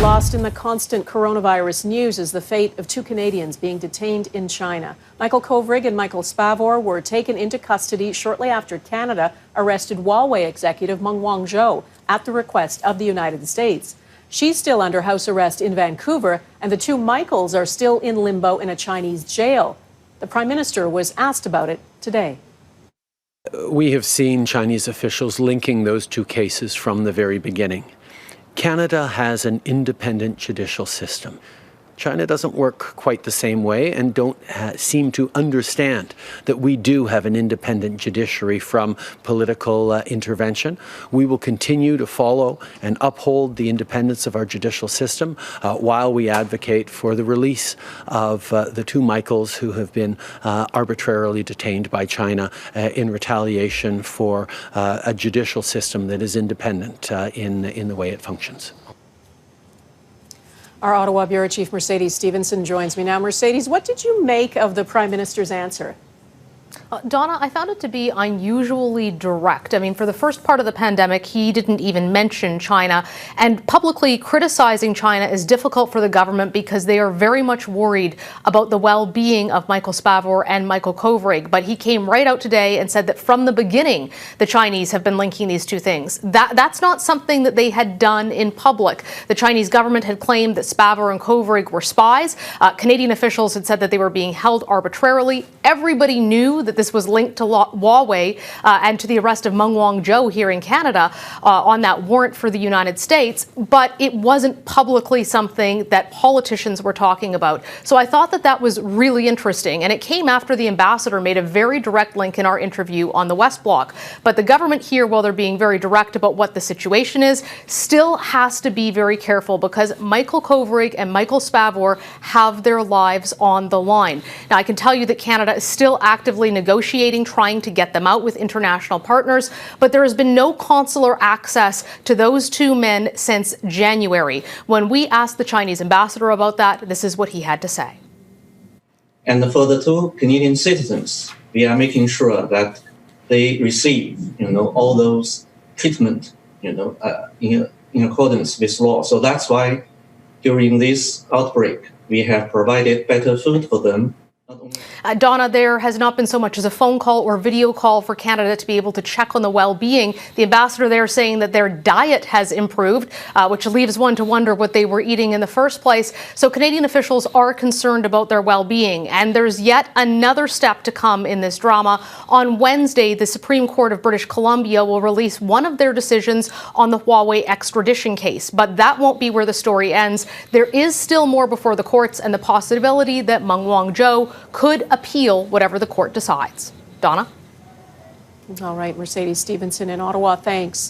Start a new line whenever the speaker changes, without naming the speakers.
Lost in the constant coronavirus news is the fate of two Canadians being detained in China. Michael Kovrig and Michael Spavor were taken into custody shortly after Canada arrested Huawei executive Meng Wanzhou at the request of the United States. She's still under house arrest in Vancouver, and the two Michaels are still in limbo in a Chinese jail. The Prime Minister was asked about it today.
We have seen Chinese officials linking those two cases from the very beginning. Canada has an independent judicial system. China doesn't work quite the same way and don't seem to understand that we do have an independent judiciary from political intervention. We will continue to follow and uphold the independence of our judicial system while we advocate for the release of the two Michaels who have been arbitrarily detained by China in retaliation for a judicial system that is independent in the way it functions.
Our Ottawa Bureau Chief Mercedes Stephenson joins me now. Mercedes, what did you make of the Prime Minister's answer?
Donna, I found it to be unusually direct. I mean, for the first part of the pandemic, he didn't even mention China. And publicly criticizing China is difficult for the government because they are very much worried about the well-being of Michael Spavor and Michael Kovrig. But he came right out today and said that from the beginning, the Chinese have been linking these two things. That's not something that they had done in public. The Chinese government had claimed that Spavor and Kovrig were spies. Canadian officials had said that they were being held arbitrarily. Everybody knew that this was linked to Huawei and to the arrest of Meng Wanzhou here in Canada on that warrant for the United States, but it wasn't publicly something that politicians were talking about. So I thought that that was really interesting, and it came after the ambassador made a very direct link in our interview on the West Block. But the government here, while they're being very direct about what the situation is, still has to be very careful because Michael Kovrig and Michael Spavor have their lives on the line. Now, I can tell you that Canada is still actively negotiating, trying to get them out with international partners, but there has been no consular access to those two men since January. When we asked the Chinese ambassador about that, this is what he had to say.
And for the two Canadian citizens, we are making sure that they receive, all those treatment, in accordance with law. So that's why during this outbreak, we have provided better food for them.
Donna, there has not been so much as a phone call or video call for Canada to be able to check on the well-being. The ambassador there saying that their diet has improved, which leaves one to wonder what they were eating in the first place. So Canadian officials are concerned about their well-being. And there's yet another step to come in this drama. On Wednesday, the Supreme Court of British Columbia will release one of their decisions on the Huawei extradition case. But that won't be where the story ends. There is still more before the courts and the possibility that Meng Wanzhou could appeal whatever the court decides. Donna?
All right, Mercedes Stephenson in Ottawa, thanks.